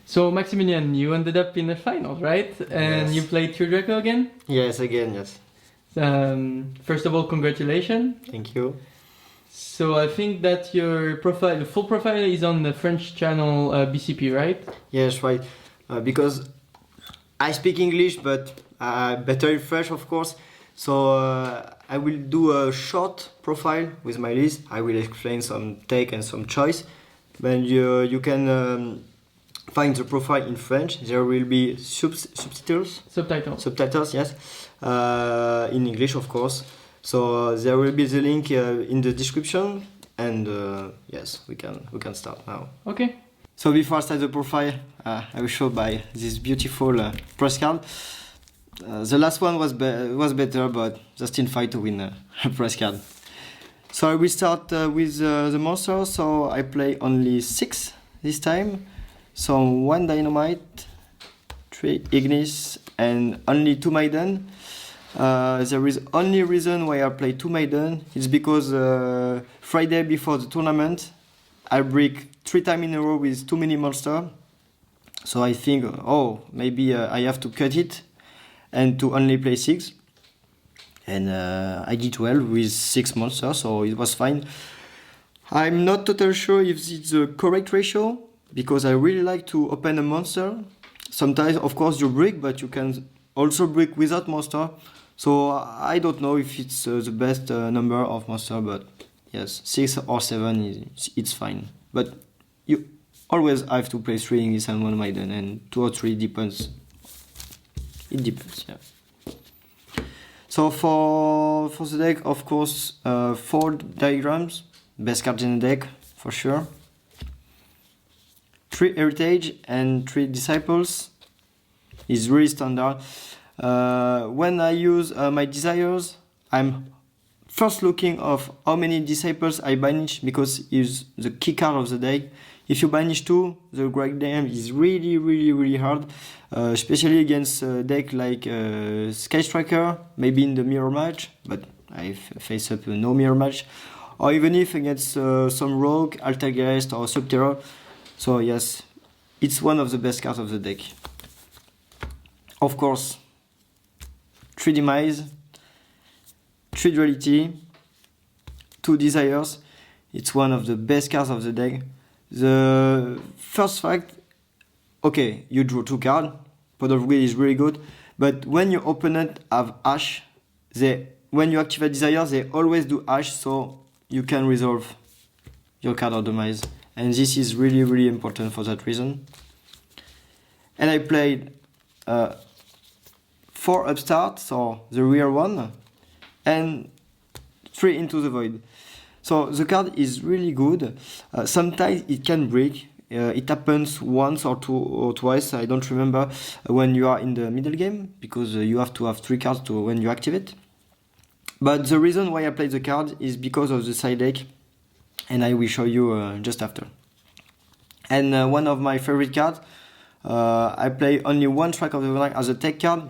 So Maximilien, you ended up in the final, right? And Yes. you played True Draco again? Yes, again, yes. First of all, congratulations. Thank you. So I think that your profile, the full profile is on the French channel BCP, right? Yes, right. Because I speak English, but better in French, of course. So I will do a short profile with my list. I will explain some take and some choice. Then you can find the profile in French. There will be subtitles. Subtitles, yes. In English, of course. So there will be the link in the description, and yes, we can start now. Okay. So before I start the profile, I will show by this beautiful press card. The last one was better, but they still fight to win a press card. So I will start with the monsters. So I play only 6 this time. So 1 dynamite, 3 ignis, and only 2 maiden. There is only reason why I play 2 maiden. It's because Friday before the tournament, I break 3 times in a row with too many monsters. So I think, oh, maybe I have to cut it and to only play 6. And I did well with 6 monsters, so it was fine. I'm not totally sure if it's the correct ratio, because I really like to open a monster. Sometimes, of course, you break, but you can also break without monster. So I don't know if it's the best number of monster, but yes, 6 or 7 it's fine. But you always have to play 3 English and 1 maiden, and 2 or 3 depends. It depends, yeah. So for the deck, of course, 4 diagrams, best card in the deck for sure. 3 heritage and 3 disciples is really standard. When I use my desires, I'm first looking of how many disciples I banish, because it's the key card of the deck. If you banish 2, the great game is really hard, especially against a deck like Sky Striker, maybe in the mirror match, but I face up no mirror match, or even if against some rogue, Altergeist or Subterror. So yes, it's one of the best cards of the deck. Of course, 3 demise, 3 duality, 2 desires. It's one of the best cards of the deck. The first fact, okay, you draw 2 cards. Pot of Greed is really good, but when your opponent have Ash, when you activate desire, they always do Ash, so you can resolve your card of demise. And this is really important for that reason. And I played 4 upstart, so the rear one, and 3 into the void. So the card is really good. Sometimes it can break. It happens once or twice, I don't remember, when you are in the middle game, because you have to have 3 cards when you activate. But the reason why I played the card is because of the side deck, and I will show you just after. And one of my favorite cards, I play only 1 Strike of the Night as a tech card.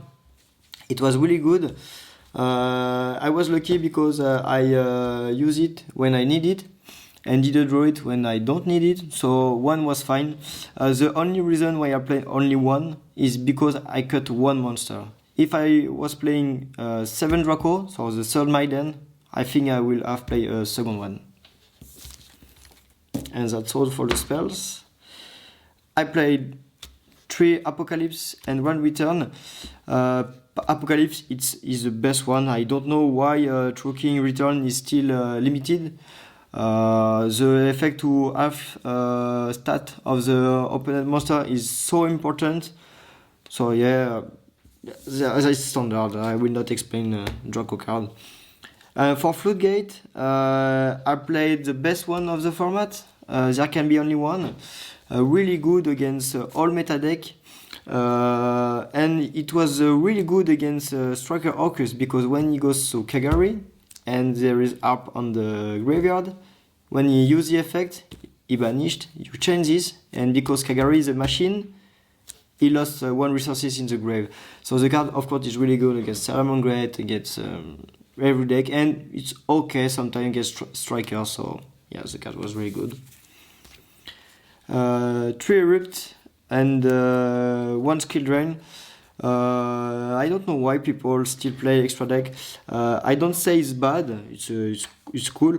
It was really good. I was lucky because I use it when I need it, and didn't draw it when I don't need it, so 1 was fine. The only reason why I play only 1 is because I cut 1 monster. If I was playing 7 Draco, so the 3rd Maiden, I think I will have played a second one. And that's all for the spells. I played 3 Apocalypse and 1 Return. Apocalypse is the best one. I don't know why True King Return is still limited. The effect to half stat of the opponent monster is so important. So yeah, as a standard, I will not explain Draco card. For Floodgate, I played the best one of the format. There can be only one. Really good against all meta deck. And it was really good against Striker Orcus, because when he goes to Kagari and there is harp on the graveyard, when he uses the effect, he banished, you change this, and because Kagari is a machine, he lost 1 resources in the grave. So the card, of course, is really good against Salamangreat, against every deck, and it's okay sometimes against Striker, so yeah, the card was really good. 3 Erupt and 1 Skill Drain. I don't know why people still play extra deck. I don't say it's bad, it's cool,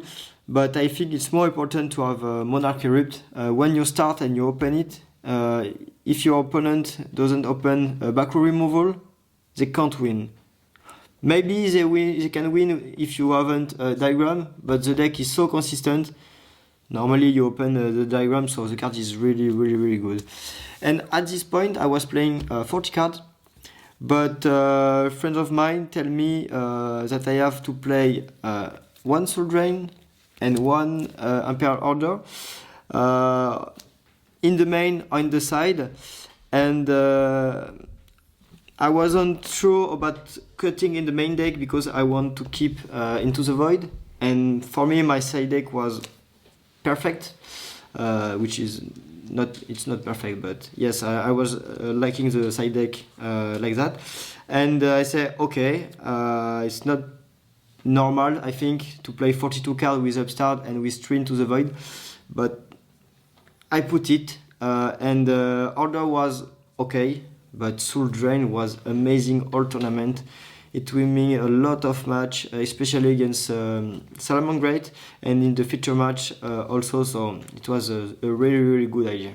but I think it's more important to have a Monarch Erupt. When you start and you open it, if your opponent doesn't open a back row removal, they can't win. Maybe they can win if you haven't a diagram, but the deck is so consistent. Normally you open the diagram, so the card is really, really, really good. And at this point, I was playing 40 cards, but friends of mine tell me that I have to play 1 Soul Drain and 1 Imperial Order in the main or in the side, and I wasn't sure about cutting in the main deck because I want to keep Into the Void, and for me my side deck was perfect, which is not, it's not perfect, but yes, I was liking the side deck like that, and I say okay, it's not normal I think to play 42 cards with Upstart and with 3 Into the Void, but I put it, and Order was okay, but Soul Drain was amazing all tournament. It will mean a lot of match, especially against Salamangreat, and in the feature match also, so it was a really, really good idea.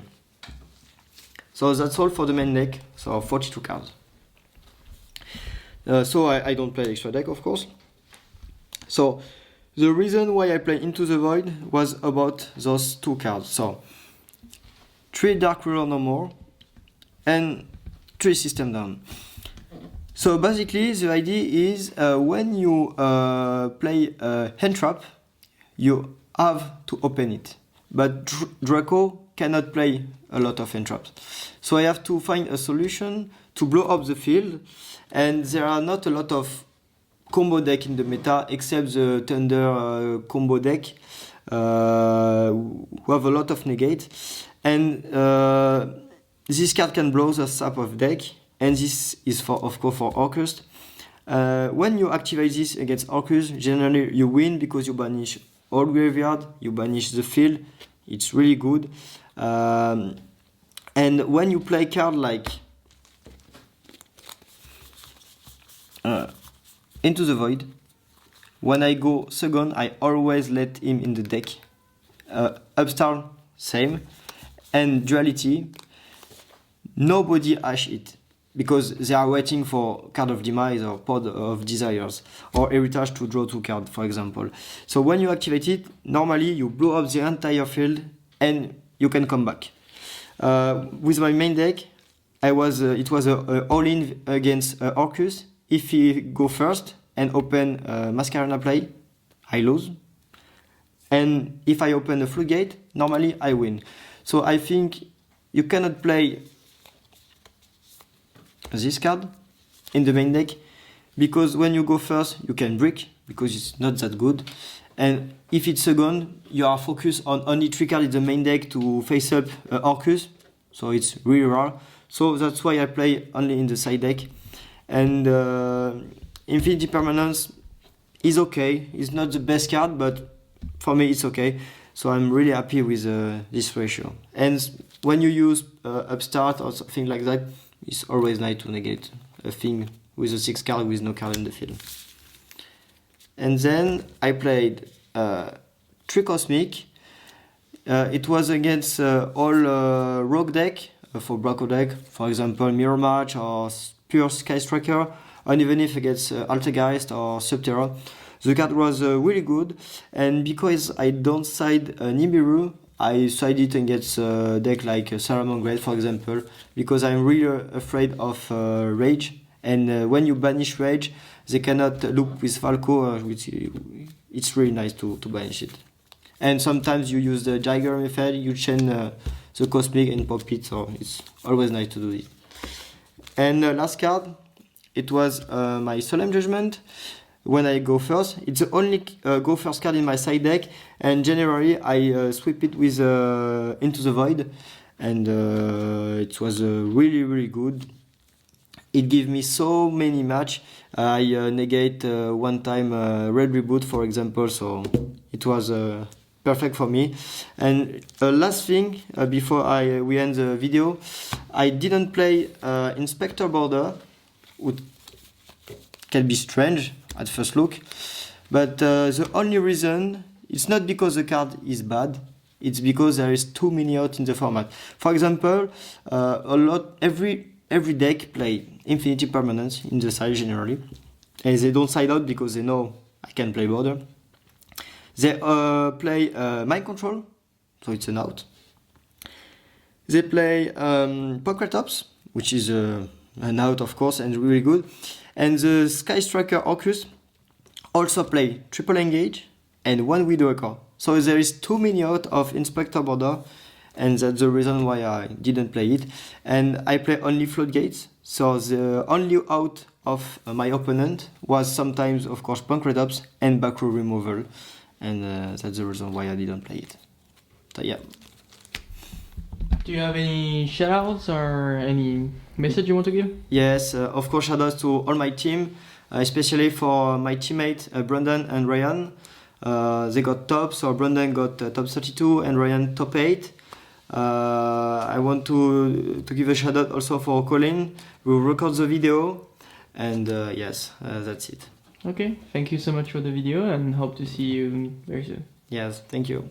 So that's all for the main deck, so 42 cards. So I don't play extra deck, of course. So the reason why I play Into the Void was about those 2 cards. So 3 Dark Ruler no more, and 3 System Down. So basically the idea is when you play Hand Trap, you have to open it. But Draco cannot play a lot of Hand Traps. So I have to find a solution to blow up the field, and there are not a lot of combo deck in the meta except the Thunder combo deck who have a lot of negate, and this card can blow the sap of deck, and this is for, of course, for Orcust. When you activate this against Orcust, generally you win because you banish all graveyard, you banish the field, it's really good. And when you play card like Into the Void, when I go second, I always let him in the deck. Upstart, same. And Duality, nobody hash it, because they are waiting for Card of Demise or Pod of Desires or Heritage to draw 2 cards, for example. So when you activate it, normally you blow up the entire field and you can come back. With my main deck, it was a all-in against Orcus. If he go first and open Masquerena play, I lose. And if I open a Floodgate, normally I win. So I think you cannot play this card in the main deck, because when you go first you can brick because it's not that good, and if it's second you are focused on only 3 cards in the main deck to face up Orcus, so it's really rare. So that's why I play only in the side deck. And Infinity Permanence is okay, it's not the best card, but for me it's okay, so I'm really happy with this ratio. And when you use Upstart or something like that, it's always nice to negate a thing with a 6 card with no card in the field. And then I played 3 Cosmic. It was against all rogue deck for Draco deck, for example Mirror Match or Pure Sky Striker, and even if against Altergeist or Subterra. The card was really good, and because I don't side Nibiru, I sided against a deck like Salamangreat, for example, because I'm really afraid of Rage, and when you banish Rage, they cannot loop with Falco, which it's really nice to banish it. And sometimes you use the Jagger method, you chain the Cosmic and pop it, so it's always nice to do it. And last card, it was my Solemn Judgment. When I go first, it's the only go first card in my side deck, and generally I sweep it with Into the Void, and it was really, really good. It gave me so many match. I negate one time Red Reboot, for example, so it was perfect for me. And last thing before we end the video, I didn't play Inspector Border, which can be strange at first look, but the only reason, it's not because the card is bad, it's because there is too many out in the format. For example, every deck play Infinity Permanence in the side generally, and they don't side out because they know I can play Border. They play Mind Control, so it's an out. They play Pocratops, which is an out of course and really good. And the Sky Striker Orcus also play triple engage and one Widowmaker. So there is too many out of Inspector Border, and that's the reason why I didn't play it. And I play only Floodgates, so the only out of my opponent was sometimes, of course, Pancratops and back row removal, and that's the reason why I didn't play it. So yeah. Do you have any shoutouts or any message you want to give? Yes, of course, shoutouts to all my team, especially for my teammate Brandon and Ryan. They got top, so Brandon got top 32 and Ryan top 8. I want to give a shout out also for Colin, who records the video, and yes, that's it. Okay, thank you so much for the video and hope to see you very soon. Yes, thank you.